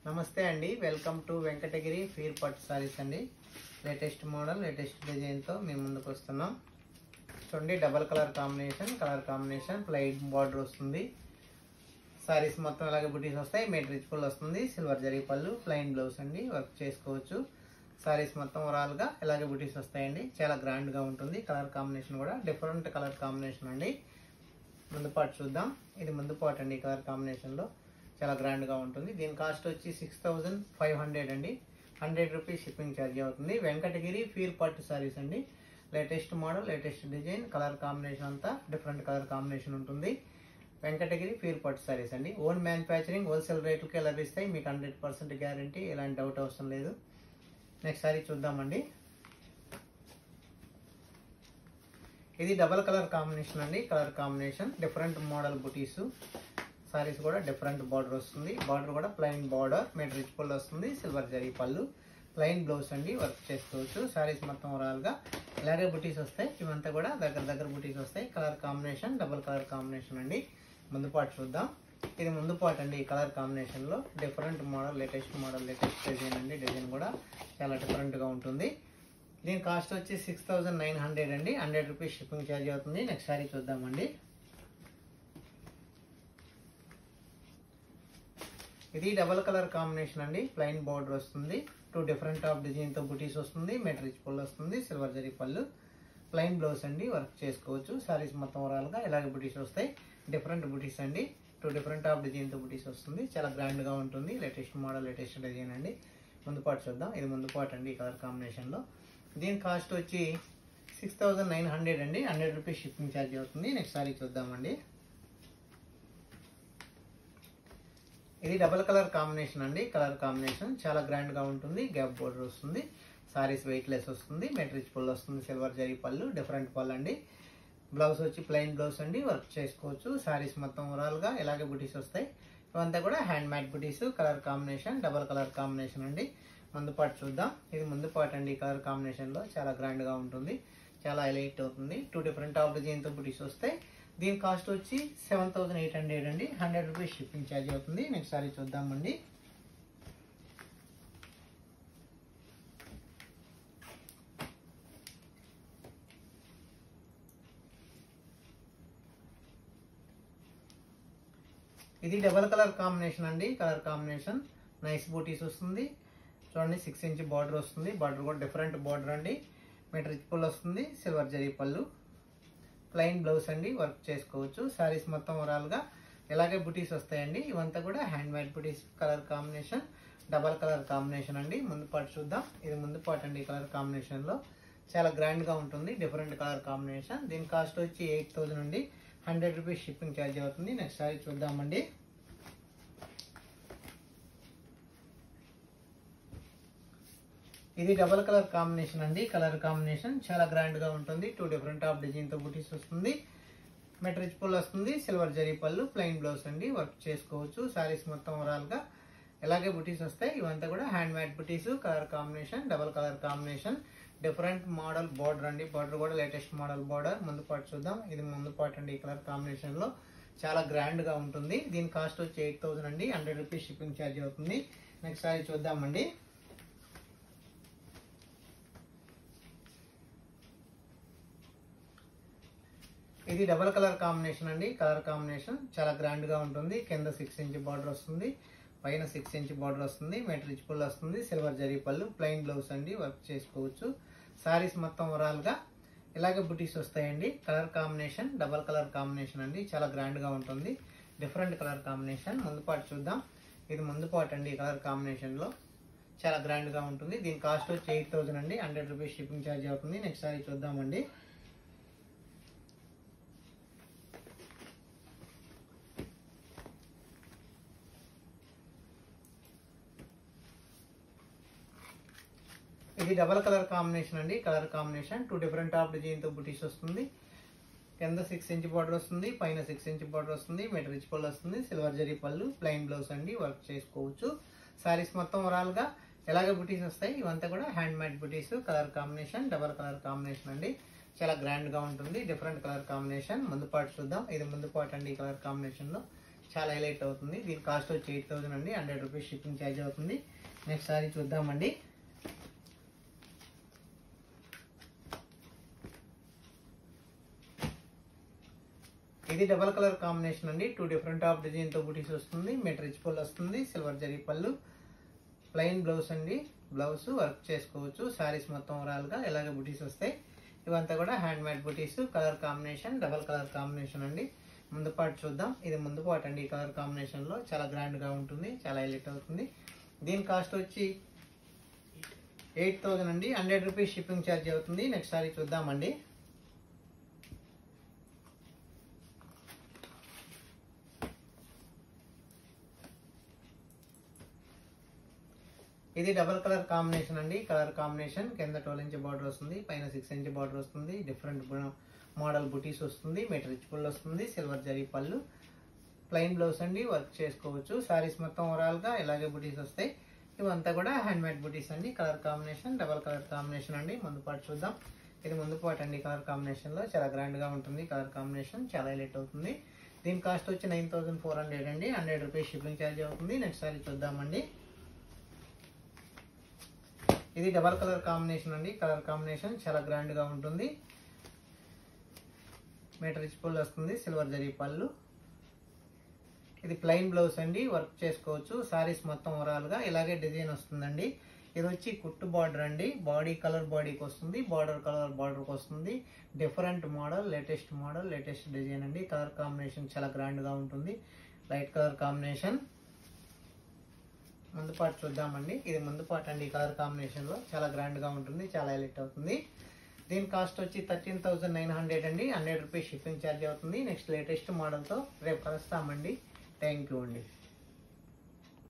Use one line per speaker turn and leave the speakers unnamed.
నమస్తే అండి, welcome to Venkatagiri fear పట్టు సారీస్ అండి. లేటెస్ట్ మోడల్, లేటెస్ట్ డిజైన్తో మేము ముందుకు వస్తున్నాం. చూడండి, double colour combination plain border వస్తుంది. సారీస్ మొత్తం అలాగే బుటీస్ వస్తాయి. మెటీరియల్ వస్తుంది. సిల్వర్ జరీ పళ్ళు, ప్లెయిన్ బ్లౌజ్ అండి. వర్క్ చేసుకోవచ్చు. సారీస్ మొత్తం ఓవరాల్గా ఇలాగే బుటీస్ వస్తాయండి. చాలా గ్రాండ్గా ఉంటుంది. కలర్ కాంబినేషన్ కూడా డిఫరెంట్ కలర్ కాంబినేషన్ అండి. ముందు పార్ట్ చూద్దాం. ఇది ముందు పార్ట్ అండి. కలర్ కాంబినేషన్లో చాలా గ్రాండ్గా ఉంటుంది. దీని కాస్ట్ వచ్చి 6500 అండి. 100 రూపీస్ షిప్పింగ్ ఛార్జ్ అవుతుంది. వెంకటగిరి ఫీర్ పట్టు సారీస్ అండి. Latest model, latest design, colour combination అంతా డిఫరెంట్ కలర్ కాంబినేషన్ ఉంటుంది. వెంకటగిరి ఫీర్ పట్టు సారీస్ అండి. ఓన్ మ్యానుఫ్యాక్చరింగ్, హోల్సేల్ రేట్లకి ఎలా ఇస్తాయి, మీకు 100% గ్యారంటీ, ఎలాంటి డౌట్ అవసరం లేదు. నెక్స్ట్ సారీ చూద్దామండి. ఇది డబల్ కలర్ కాంబినేషన్ అండి. కలర్ కాంబినేషన్ డిఫరెంట్ మోడల్ బుటీస్. సారీస్ కూడా డిఫరెంట్ బార్డర్ వస్తుంది. బార్డర్ కూడా ప్లెయిన్ బార్డర్, రిచ్ పళ్ళు వస్తుంది. సిల్వర్ జరీ పళ్ళు, ప్లెయిన్ బ్లౌజ్ అండి. వర్క్ చేసుకోవచ్చు. సారీస్ మొత్తం ఓవరాల్గా ఇలాగే బుటీస్ వస్తాయి. ఇవంతా కూడా దగ్గర బుటీస్ వస్తాయి. Colour combination double colour combination అండి. ముందు పార్ట్ చూద్దాం. ఇది ముందు పార్ట్ అండి. ఈ కలర్ కాంబినేషన్లో డిఫరెంట్ మోడల్, లేటెస్ట్ డిజైన్ అండి. డిజైన్ కూడా చాలా డిఫరెంట్గా ఉంటుంది. దీని కాస్ట్ వచ్చి 6900 అండి. 100 రూపీస్ షిప్పింగ్ ఛార్జ్ అవుతుంది. నెక్స్ట్ సారీ చూద్దామండి. ఇది డబల్ కలర్ కాంబినేషన్ అండి. ప్లెయిన్ బార్డర్ వస్తుంది. 2 డిఫరెంట్ ఆఫ్ డిజైన్తో బుటీస్ వస్తుంది. రిచ్ పళ్ళు వస్తుంది. సిల్వర్ జరీ పళ్ళు, ప్లెయిన్ బ్లౌజ్ అండి. వర్క్ చేసుకోవచ్చు. సారీస్ మొత్తం ఓవరాల్గా ఇలాగే బుటీస్ వస్తాయి. డిఫరెంట్ బుటీస్ అండి. 2 డిఫరెంట్ ఆఫ్ డిజైన్తో బుటీస్ వస్తుంది. చాలా గ్రాండ్గా ఉంటుంది. లేటెస్ట్ మోడల్, లేటెస్ట్ డిజైన్ అండి. ముందు పార్ట్ చూద్దాం. ఇది ముందు పార్ట్ అండి. కలర్ కాంబినేషన్లో దీని కాస్ట్ వచ్చి 6900 అండి. 100 రూపీస్ షిప్పింగ్ ఛార్జ్ అవుతుంది. నెక్స్ట్ సారీ చూద్దామండి. ఇది డబల్ కలర్ కాంబినేషన్ అండి. కలర్ కాంబినేషన్ చాలా గ్రాండ్గా ఉంటుంది. గ్యాప్ బోర్డర్ వస్తుంది. సారీస్ వెయిట్ లెస్ వస్తుంది. రిచ్ పళ్ళు వస్తుంది. సిల్వర్ జరీ పళ్ళు, డిఫరెంట్ పళ్ళు అండి. బ్లౌజ్ వచ్చి ప్లెయిన్ బ్లౌజ్ అండి. వర్క్ చేసుకోవచ్చు. సారీస్ మొత్తం ఓవరాల్గా ఇలాగే బుటీస్ వస్తాయి. ఇవంతా కూడా హ్యాండ్ మేడ్ బుటీస్. Colour combination double colour combination అండి. ముందు పార్ట్ చూద్దాం. ఇది ముందు పార్ట్ అండి. కలర్ కాంబినేషన్లో చాలా గ్రాండ్గా ఉంటుంది. చాలా హైలైట్ అవుతుంది. 2 డిఫరెంట్ ఆఫ్ డిజైన్తో బుటీస్ వస్తాయి. దీని కాస్ట్ వచ్చి 7800 అండి. 100 రూపీస్ షిప్పింగ్ ఛార్జ్ అవుతుంది. నెక్స్ట్ సారీ చూద్దామండి. ఇది డబల్ కలర్ కాంబినేషన్ అండి. కలర్ కాంబినేషన్ నైస్ బూటీస్ వస్తుంది. చూడండి, 6 ఇంచ్ బార్డర్ వస్తుంది. బార్డర్ కూడా డిఫరెంట్ బార్డర్ అండి. రిచ్ పళ్ళు వస్తుంది. సిల్వర్ జరీ పళ్ళు, ప్లెయిన్ బ్లౌజ్ అండి. వర్క్ చేసుకోవచ్చు. సారీస్ మొత్తం ఓవరాల్గా ఇలాగే బుటీస్ వస్తాయండి. ఇవంతా కూడా హ్యాండ్ మేడ్ బుటీస్. Colour combination double colour combination అండి. ముందు పార్ట్ చూద్దాం. ఇది ముందు పార్ట్ అండి. కలర్ కాంబినేషన్లో చాలా గ్రాండ్గా ఉంటుంది. Different colour combination. దీని కాస్ట్ వచ్చి 8000 అండి. 100 రూపీస్ షిప్పింగ్ ఛార్జ్ అవుతుంది. నెక్స్ట్ సారీ చూద్దామండి. ఇది డబల్ కలర్ కాంబినేషన్ అండి. కలర్ కాంబినేషన్ చాలా గ్రాండ్గా ఉంటుంది. 2 డిఫరెంట్ ఆఫ్ డిజైన్తో బుటీస్ వస్తుంది. రిచ్ పళ్ళు వస్తుంది. సిల్వర్ జరీ పళ్ళు, ప్లెయిన్ బ్లౌజ్ అండి. వర్క్ చేసుకోవచ్చు. సారీస్ మొత్తం ఓవరాల్గా ఇలాగే బుటీస్ వస్తాయి. ఇవంతా కూడా హ్యాండ్ మేడ్ బుటీస్. Colour combination double colour combination, different model border అండి. బార్డర్ కూడా లేటెస్ట్ మోడల్ బార్డర్. ముందు పార్ట్ చూద్దాం. ఇది ముందు పార్ట్ అండి. ఈ కలర్ కాంబినేషన్లో చాలా గ్రాండ్గా ఉంటుంది. దీని కాస్ట్ వచ్చి 8000 అండి. 100 రూపీస్ షిప్పింగ్ ఛార్జ్ అవుతుంది. నెక్స్ట్ సారీ చూద్దామండి. ఇది డబల్ కలర్ కాంబినేషన్ అండి. కలర్ కాంబినేషన్ చాలా గ్రాండ్గా ఉంటుంది. కింద 6 ఇంచ్ బార్డర్ వస్తుంది. పైన 6 ఇంచ్ బార్డర్ వస్తుంది. రిచ్ పళ్ళు వస్తుంది. సిల్వర్ జరీ పళ్ళు, ప్లెయిన్ బ్లౌజ్ అండి. వర్క్ చేసుకోవచ్చు. సారీస్ మొత్తం ఓవరాల్గా ఇలాగే బుటీస్ వస్తాయండి. Colour combination double colour combination అండి. చాలా గ్రాండ్గా ఉంటుంది. Different colour combination. ముందు పార్ట్ చూద్దాం. ఇది ముందు పార్ట్ అండి. కలర్ కాంబినేషన్లో చాలా గ్రాండ్గా ఉంటుంది. దీని కాస్ట్ వచ్చి 8000 అండి. 100 రూపీస్ షిప్పింగ్ ఛార్జ్ అవుతుంది. నెక్స్ట్ సారీ చూద్దామండి. ఇది డబల్ కలర్ కాంబినేషన్ అండి. కలర్ కాంబినేషన్ 2 డిఫరెంట్ ఆఫ్ డిజైన్తో బుటీస్ వస్తుంది. కింద 6 ఇంచ్ బార్డర్ వస్తుంది. పైన 6 ఇంచ్ బార్డర్ వస్తుంది. రిచ్ పళ్ళు వస్తుంది. సిల్వర్ జరీ పళ్ళు, ప్లెయిన్ బ్లౌజ్ అండి. వర్క్ చేసుకోవచ్చు. సారీస్ మొత్తం ఓవరాల్గా ఇలాగే బుటీస్ వస్తాయి. ఇవంతా కూడా హ్యాండ్ మేడ్ బుటీస్. Colour combination double colour combination అండి. చాలా గ్రాండ్గా ఉంటుంది. Different colour combination. ముందు పార్ట్ చూద్దాం. ఇది ముందు పార్ట్ అండి. ఈ కలర్ కాంబినేషన్లో చాలా హైలైట్ అవుతుంది. దీని కాస్ట్ వచ్చి 8000 అండి. 100 రూపీస్ షిప్పింగ్ ఛార్జ్ అవుతుంది. నెక్స్ట్ సారీ చూద్దామండి. ఇది డబల్ కలర్ కాంబినేషన్ అండి. 2 డిఫరెంట్ ఆఫ్ డిజైన్ తో బూటీస్ వస్తుంది. మీటర్ రిచ్ పళ్ళు వస్తుంది. సిల్వర్ జరీ పళ్ళు, ప్లెయిన్ బ్లౌజ్ అండి. బ్లౌజ్ వర్క్ చేసుకోవచ్చు. సారీస్ మొత్తం ఓవరాల్ గా ఇలాగే బూటీస్ వస్తాయి. ఇవంతా కూడా hand made booties. Colour combination double colour combination అండి. ముందు పార్ట్ చూద్దాం. ఇది ముందు పార్ట్ అండి. ఈ కలర్ కాంబినేషన్ లో చాలా గ్రాండ్ గా ఉంటుంది. చాలా హైలైట్ అవుతుంది. దీని కాస్ట్ వచ్చి 8000 అండి. 100 రూపీస్ షిప్పింగ్ ఛార్జ్ అవుతుంది. నెక్స్ట్ సారీ చూద్దామండి. ఇది డబల్ కలర్ కాంబినేషన్ అండి. కలర్ కాంబినేషన్ కింద 12 ఇంచ్ బార్డర్ వస్తుంది. పైన 6 ఇంచ్ బార్డర్ వస్తుంది. డిఫరెంట్ మోడల్ బుటీస్ వస్తుంది. మీటర్ రిచ్ పళ్ళు వస్తుంది. సిల్వర్ జరీ పళ్ళు, ప్లెయిన్ బ్లౌజ్ అండి. వర్క్ చేసుకోవచ్చు. సారీస్ మొత్తం ఓవరాల్ గా ఇలాగే బుటీస్ వస్తాయి. ఇవంతా కూడా హ్యాండ్ మేడ్ బుటీస్ అండి. Colour combination double colour combination అండి. ముందు పార్ట్ చూద్దాం. ఇది ముందు పార్ట్ అండి. కలర్ కాంబినేషన్ లో చాలా గ్రాండ్ గా ఉంటుంది. కలర్ కాంబినేషన్ చాలా హైలైట్ అవుతుంది. దీని కాస్ట్ వచ్చి 9400 అండి. 100 రూపీస్ షిప్పింగ్ ఛార్జ్ అవుతుంది. నెక్స్ట్ సారీ చూద్దామండి. ఇది డబల్ కలర్ కాంబినేషన్ అండి. కలర్ కాంబినేషన్ చాలా గ్రాండ్ గా ఉంటుంది. మీటర్ రిచ్ పళ్ళు వస్తుంది. సిల్వర్ జరీ పళ్ళు, ఇది ప్లెయిన్ బ్లౌజ్ అండి. వర్క్ చేసుకోవచ్చు. సారీస్ మొత్తం ఓవరాల్ గా ఇలాగే డిజైన్ వస్తుందండి. ఇది వచ్చి కుట్టు బార్డర్ అండి. బాడీ కలర్ బాడీకి వస్తుంది. బార్డర్ కలర్ బార్డర్కి వస్తుంది. డిఫరెంట్ మోడల్, లేటెస్ట్ డిజైన్ అండి. కలర్ కాంబినేషన్ చాలా గ్రాండ్ గా ఉంటుంది. Light colour combination. ముందు పార్ట్ చూద్దామండి. ఇది ముందు పార్ట్ అండి. కలర్ కాంబినేషన్ లో చాలా గ్రాండ్ గా ఉంటుంది. చాలా హైలైట్ అవుతుంది. దీని కాస్ట్ వచ్చి 13900 అండి. 100 రూపీస్ షిప్పింగ్ ఛార్జ్ అవుతుంది. నెక్స్ట్ లేటెస్ట్ మోడల్ తో రేపు కలుస్తామండి. థ్యాంక్ యూ అండి.